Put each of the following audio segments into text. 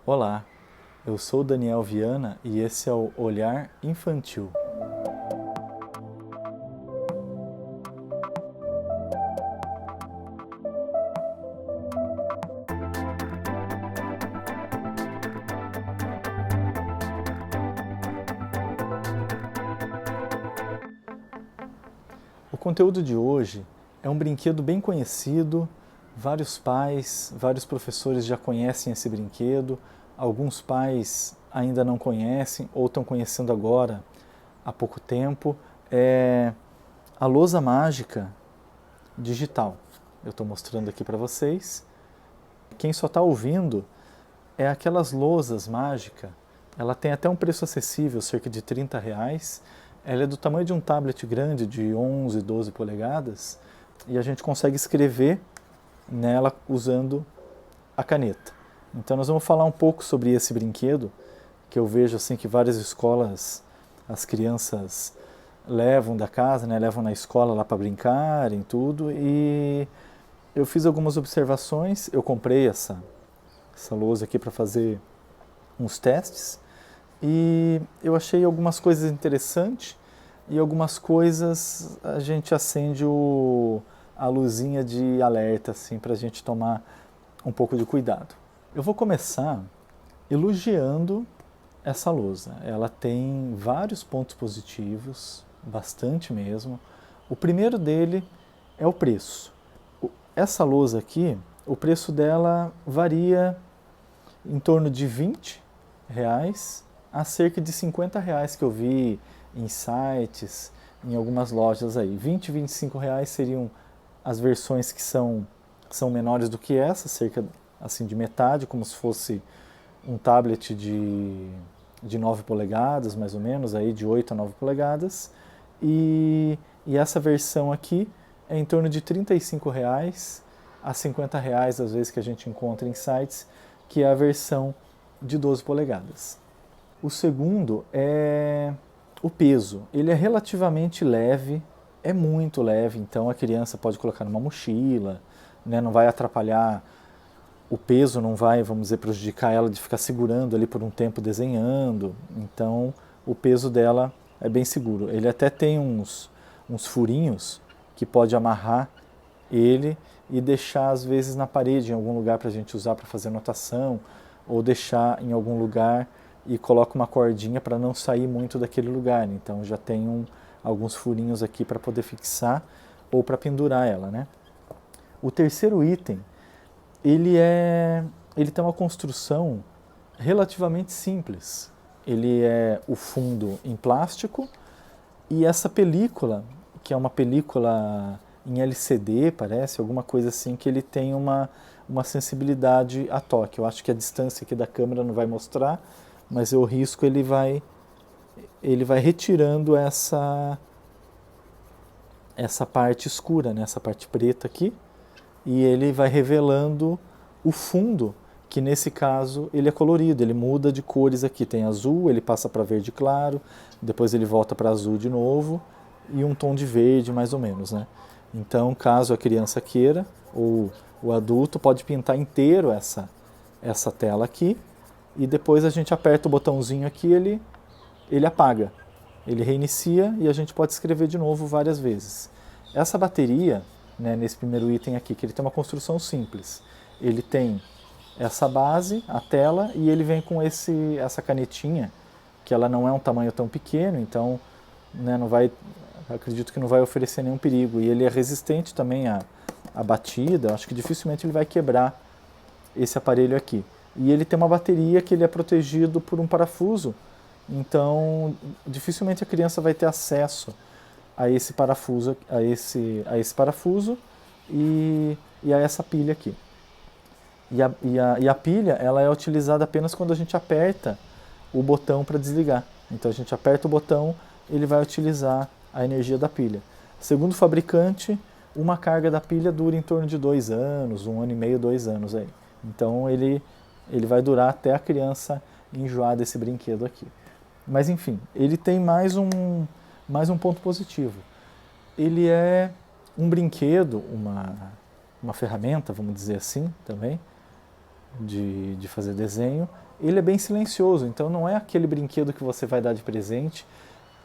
Olá, eu sou Daniel Viana e esse é o Olhar Infantil. O conteúdo de hoje é um brinquedo bem conhecido, vários pais, vários professores já conhecem esse brinquedo, alguns pais ainda não conhecem ou estão conhecendo agora há pouco tempo. É a lousa mágica digital. Eu estou mostrando aqui para vocês. Quem só está ouvindo é aquelas lousas mágicas. Ela tem até um preço acessível, cerca de R$ 30. Ela é do tamanho de um tablet grande, de 11, 12 polegadas, e a gente consegue escrever nela usando a caneta. Então nós vamos falar um pouco sobre esse brinquedo, que eu vejo assim que várias escolas, as crianças levam da casa, né, levam na escola lá para brincarem, tudo, e eu fiz algumas observações, eu comprei essa lousa aqui para fazer uns testes e eu achei algumas coisas interessantes e algumas coisas a gente acende a luzinha de alerta assim para a gente tomar um pouco de cuidado. Eu vou começar elogiando essa lousa. Ela tem vários pontos positivos, bastante mesmo. O primeiro dele é o preço. Essa lousa aqui, o preço dela varia em torno de R$ 20 a cerca de R$ 50 que eu vi em sites, em algumas lojas aí. 20, R$ 25 seriam as versões que são menores do que essa, cerca assim de metade, como se fosse um tablet de 9 polegadas, mais ou menos, aí de 8 a 9 polegadas. E essa versão aqui é em torno de R$ 35 a R$ 50, às vezes, que a gente encontra em sites, que é a versão de 12 polegadas. O segundo é o peso. Ele é relativamente leve, é muito leve, então a criança pode colocar numa mochila, né, não vai atrapalhar, o peso não vai, vamos dizer, prejudicar ela de ficar segurando ali por um tempo desenhando, então o peso dela é bem seguro. Ele até tem uns furinhos que pode amarrar ele e deixar às vezes na parede, em algum lugar para a gente usar para fazer anotação, ou deixar em algum lugar e coloca uma cordinha para não sair muito daquele lugar. Então já tem alguns furinhos aqui para poder fixar ou para pendurar ela, né? O terceiro item, ele tem uma construção relativamente simples. Ele é o fundo em plástico e essa película, que é uma película em LCD, parece, alguma coisa assim, que ele tem uma sensibilidade a toque. Eu acho que a distância aqui da câmera não vai mostrar, mas eu risco ele vai retirando essa parte escura, né, essa parte preta aqui, e ele vai revelando o fundo, que nesse caso ele é colorido, ele muda de cores aqui. Tem azul, ele passa para verde claro, depois ele volta para azul de novo, e um tom de verde mais ou menos, né? Então, caso a criança queira, ou o adulto pode pintar inteiro essa tela aqui, e depois a gente aperta o botãozinho aqui, ele apaga, ele reinicia e a gente pode escrever de novo várias vezes. Essa bateria, né, nesse primeiro item aqui, que ele tem uma construção simples, ele tem essa base, a tela, e ele vem com essa canetinha, que ela não é um tamanho tão pequeno, então, né, não vai, acredito que não vai oferecer nenhum perigo. E ele é resistente também à batida, acho que dificilmente ele vai quebrar esse aparelho aqui. E ele tem uma bateria que ele é protegido por um parafuso, então dificilmente a criança vai ter acesso a esse parafuso, a esse parafuso e a essa pilha aqui. E a pilha ela é utilizada apenas quando a gente aperta o botão para desligar. Então a gente aperta o botão, ele vai utilizar a energia da pilha. Segundo o fabricante, uma carga da pilha dura em torno de 2 anos, 1 ano e meio, 2 anos aí. Então ele vai durar até a criança enjoar desse brinquedo aqui. Mas enfim, ele tem mais um ponto positivo. Ele é um brinquedo, uma ferramenta, vamos dizer assim também, de fazer desenho, ele é bem silencioso, então não é aquele brinquedo que você vai dar de presente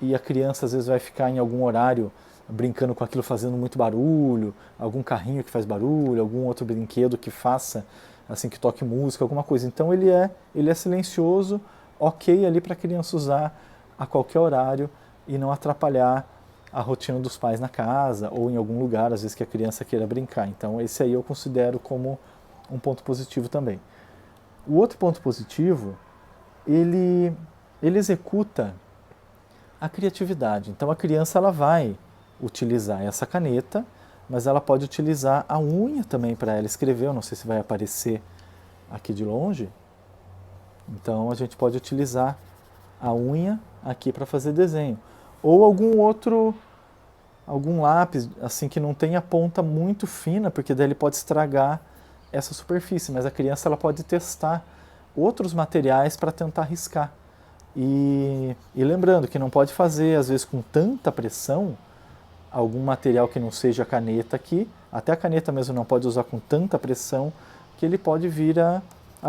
e a criança às vezes vai ficar em algum horário brincando com aquilo fazendo muito barulho, algum carrinho que faz barulho, algum outro brinquedo que faça, assim, que toque música, alguma coisa. Então ele é silencioso, ok ali para a criança usar a qualquer horário e não atrapalhar a rotina dos pais na casa ou em algum lugar, às vezes que a criança queira brincar. Então esse aí eu considero como um ponto positivo também. O outro ponto positivo, ele executa a criatividade. Então a criança ela vai utilizar essa caneta, mas ela pode utilizar a unha também para ela escrever. Eu não sei se vai aparecer aqui de longe. Então a gente pode utilizar a unha aqui para fazer desenho. Ou algum lápis assim que não tenha ponta muito fina, porque daí ele pode estragar essa superfície, mas a criança ela pode testar outros materiais para tentar riscar. E lembrando que não pode fazer, às vezes, com tanta pressão, algum material que não seja a caneta aqui, até a caneta mesmo não pode usar com tanta pressão, que ele pode vir a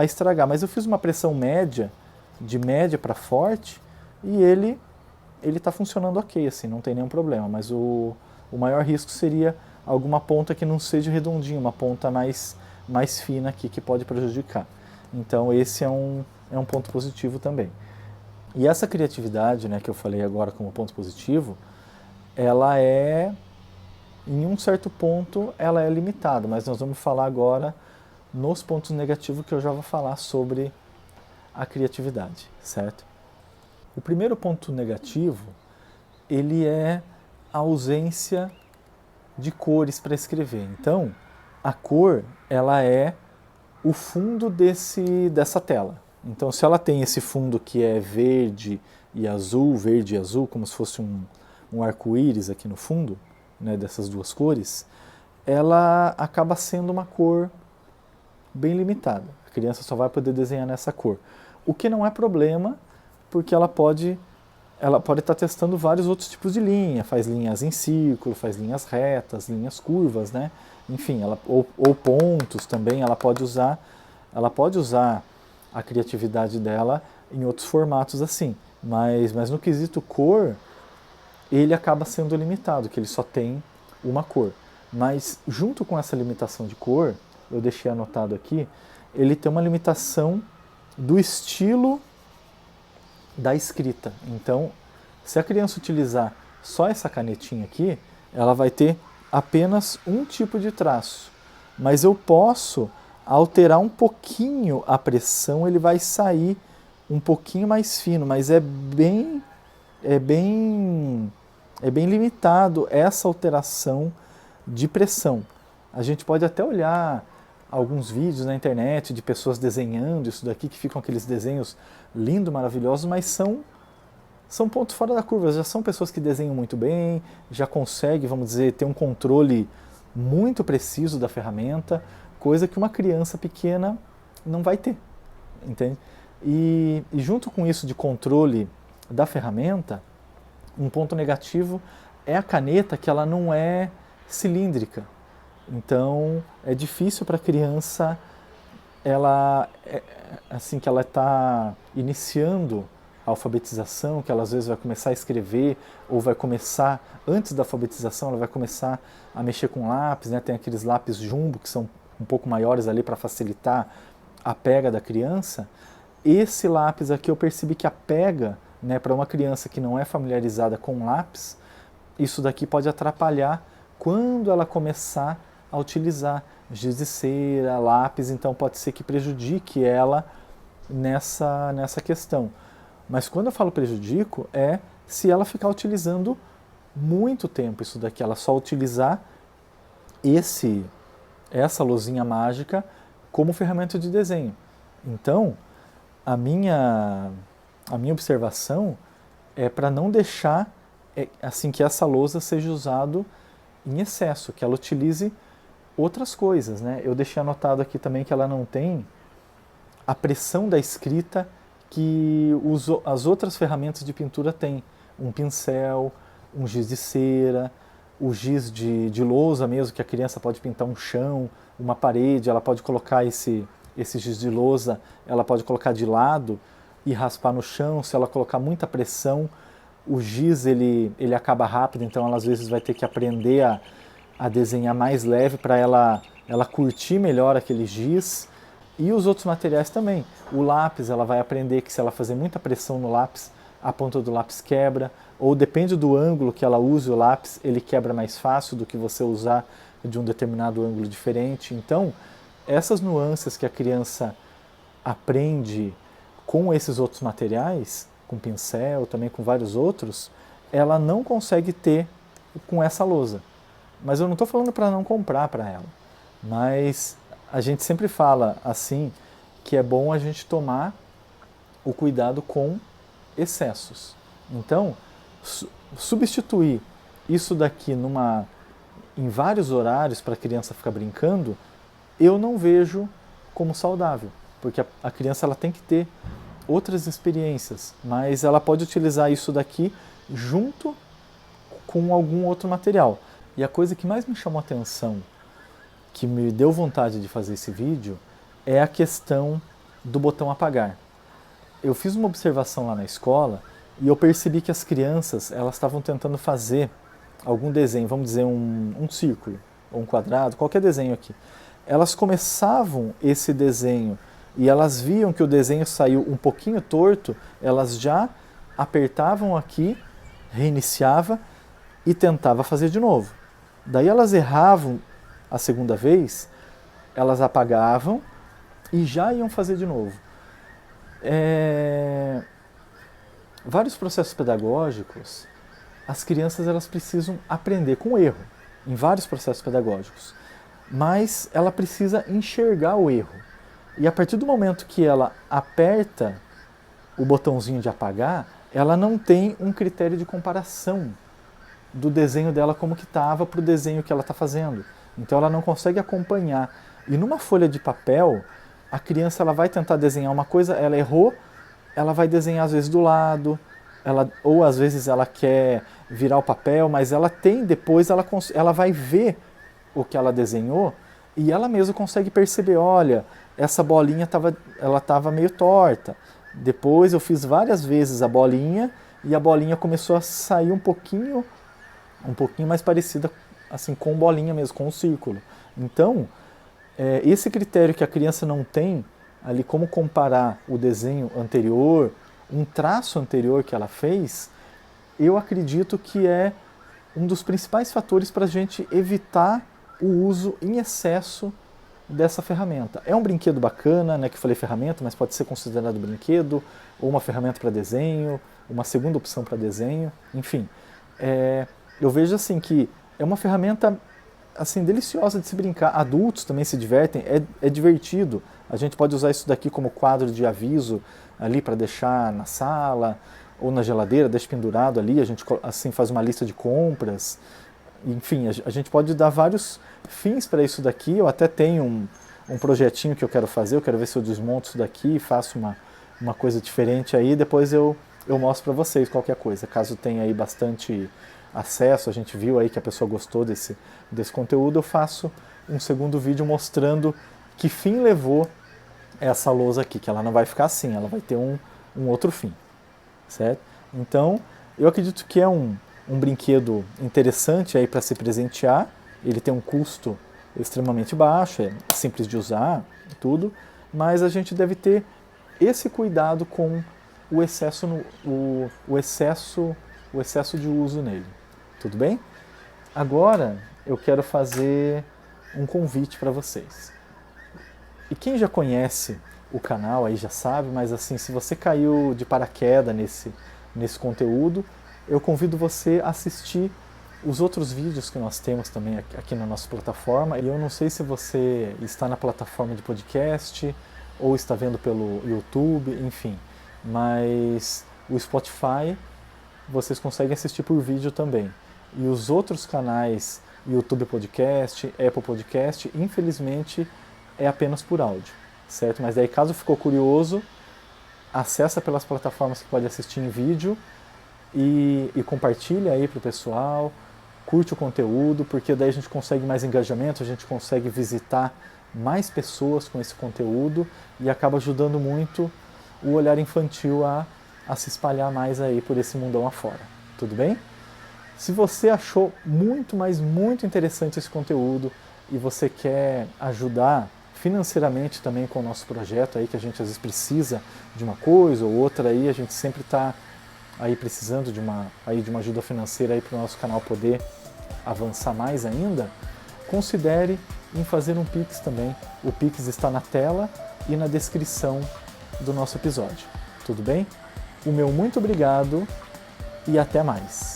estragar. Mas eu fiz uma pressão média, de média para forte, e ele está funcionando ok, assim, não tem nenhum problema. Mas o maior risco seria alguma ponta que não seja redondinha, uma ponta mais fina aqui que pode prejudicar. Então esse é um ponto positivo também. E essa criatividade, né, que eu falei agora como ponto positivo, ela é, em um certo ponto, ela é limitada, mas nós vamos falar agora nos pontos negativos que eu já vou falar sobre a criatividade, certo? O primeiro ponto negativo, ele é a ausência de cores para escrever. Então, a cor, ela é o fundo dessa tela. Então, se ela tem esse fundo que é verde e azul, como se fosse um arco-íris aqui no fundo, né, dessas duas cores, ela acaba sendo uma cor bem limitada. A criança só vai poder desenhar nessa cor. O que não é problema, porque ela pode estar testando vários outros tipos de linha, faz linhas em círculo, faz linhas retas, linhas curvas, né? Enfim, ou pontos também, ela pode usar a criatividade dela em outros formatos assim, mas no quesito cor, ele acaba sendo limitado, que ele só tem uma cor. Mas junto com essa limitação de cor, eu deixei anotado aqui, ele tem uma limitação do estilo da escrita. Então, se a criança utilizar só essa canetinha aqui, ela vai ter apenas um tipo de traço. Mas eu posso alterar um pouquinho a pressão, ele vai sair um pouquinho mais fino, mas é bem limitado essa alteração de pressão. A gente pode até olhar alguns vídeos na internet de pessoas desenhando isso daqui, que ficam aqueles desenhos lindos, maravilhosos, mas são pontos fora da curva, já são pessoas que desenham muito bem, já conseguem, vamos dizer, ter um controle muito preciso da ferramenta, coisa que uma criança pequena não vai ter, entende? E junto com isso de controle da ferramenta, um ponto negativo é a caneta, que ela não é cilíndrica. Então é difícil para a criança, assim que ela está iniciando a alfabetização, que ela às vezes vai começar a escrever, ou vai começar, antes da alfabetização, ela vai começar a mexer com lápis, né? Tem aqueles lápis jumbo que são um pouco maiores ali para facilitar a pega da criança. Esse lápis aqui eu percebi que a pega, né, para uma criança que não é familiarizada com lápis, isso daqui pode atrapalhar quando ela começar a utilizar giz de cera, lápis, então pode ser que prejudique ela nessa questão. Mas quando eu falo prejudico, é se ela ficar utilizando muito tempo isso daqui, ela só utilizar essa luzinha mágica como ferramenta de desenho. Então, a minha observação é para não deixar assim que essa lousa seja usado em excesso, que ela utilize outras coisas, né? Eu deixei anotado aqui também que ela não tem a pressão da escrita que as outras ferramentas de pintura têm. Um pincel, um giz de cera, o giz de lousa mesmo, que a criança pode pintar um chão, uma parede, ela pode colocar esse esse giz de lousa, ela pode colocar de lado e raspar no chão. Se ela colocar muita pressão, o giz ele acaba rápido, então ela às vezes vai ter que aprender a desenhar mais leve para ela curtir melhor aquele giz. E os outros materiais também. O lápis, ela vai aprender que se ela fazer muita pressão no lápis, a ponta do lápis quebra, ou depende do ângulo que ela use o lápis, ele quebra mais fácil do que você usar de um determinado ângulo diferente. Então, essas nuances que a criança aprende com esses outros materiais, com pincel, também com vários outros, ela não consegue ter com essa lousa. Mas eu não estou falando para não comprar para ela, mas a gente sempre fala assim que é bom a gente tomar o cuidado com excessos. Então, substituir isso daqui em vários horários para a criança ficar brincando, eu não vejo como saudável, porque a criança ela tem que ter outras experiências, mas ela pode utilizar isso daqui junto com algum outro material. E a coisa que mais me chamou a atenção, que me deu vontade de fazer esse vídeo, é a questão do botão apagar. Eu fiz uma observação lá na escola e eu percebi que as crianças elas estavam tentando fazer algum desenho, vamos dizer um círculo ou um quadrado, qualquer desenho aqui. Elas começavam esse desenho e elas viam que o desenho saiu um pouquinho torto, elas já apertavam aqui, reiniciava e tentava fazer de novo. Daí elas erravam a segunda vez, elas apagavam e já iam fazer de novo. Vários processos pedagógicos, as crianças elas precisam aprender com erro, em vários processos pedagógicos, mas ela precisa enxergar o erro. E a partir do momento que ela aperta o botãozinho de apagar, ela não tem um critério de comparação do desenho dela como que estava para o desenho que ela está fazendo. Então ela não consegue acompanhar. E numa folha de papel, a criança ela vai tentar desenhar uma coisa, ela errou, ela vai desenhar às vezes do lado, ou às vezes ela quer virar o papel, mas ela tem, depois ela vai ver o que ela desenhou e ela mesma consegue perceber, olha, essa bolinha ela estava meio torta. Depois eu fiz várias vezes a bolinha e a bolinha começou a sair um pouquinho mais parecida assim com bolinha mesmo, com o círculo. Então, esse critério que a criança não tem ali como comparar o desenho anterior, um traço anterior que ela fez, eu acredito que é um dos principais fatores para a gente evitar o uso em excesso dessa ferramenta. É um brinquedo bacana, né, que eu falei ferramenta, mas pode ser considerado brinquedo, ou uma ferramenta para desenho, uma segunda opção para desenho, enfim. Eu vejo assim que é uma ferramenta assim deliciosa de se brincar. Adultos também se divertem, é divertido. A gente pode usar isso daqui como quadro de aviso ali para deixar na sala ou na geladeira, deixa pendurado ali, a gente assim faz uma lista de compras. Enfim, a gente pode dar vários fins para isso daqui. Eu até tenho um projetinho que eu quero fazer, eu quero ver se eu desmonto isso daqui e faço uma coisa diferente aí, depois eu mostro para vocês qualquer coisa. Caso tenha aí bastante acesso, a gente viu aí que a pessoa gostou desse conteúdo, eu faço um segundo vídeo mostrando que fim levou essa lousa aqui, que ela não vai ficar assim, ela vai ter um outro fim, certo? Então, eu acredito que é um brinquedo interessante aí para se presentear, ele tem um custo extremamente baixo, é simples de usar, tudo, mas a gente deve ter esse cuidado com o excesso de uso nele. Tudo bem? Agora eu quero fazer um convite para vocês. E quem já conhece o canal aí já sabe, mas assim, se você caiu de paraquedas nesse conteúdo, eu convido você a assistir os outros vídeos que nós temos também aqui na nossa plataforma. E eu não sei se você está na plataforma de podcast ou está vendo pelo YouTube, enfim, mas o Spotify vocês conseguem assistir por vídeo também. E os outros canais, YouTube Podcast, Apple Podcast, infelizmente é apenas por áudio, certo? Mas daí, caso ficou curioso, acessa pelas plataformas que pode assistir em vídeo e compartilha aí para o pessoal, curte o conteúdo, porque daí a gente consegue mais engajamento, a gente consegue visitar mais pessoas com esse conteúdo e acaba ajudando muito o olhar infantil a se espalhar mais aí por esse mundão afora. Tudo bem? Se você achou muito, mas muito interessante esse conteúdo e você quer ajudar financeiramente também com o nosso projeto aí, que a gente às vezes precisa de uma coisa ou outra aí, a gente sempre está aí precisando de uma ajuda financeira aí para o nosso canal poder avançar mais ainda, considere em fazer um Pix também. O Pix está na tela e na descrição do nosso episódio. Tudo bem? O meu muito obrigado e até mais.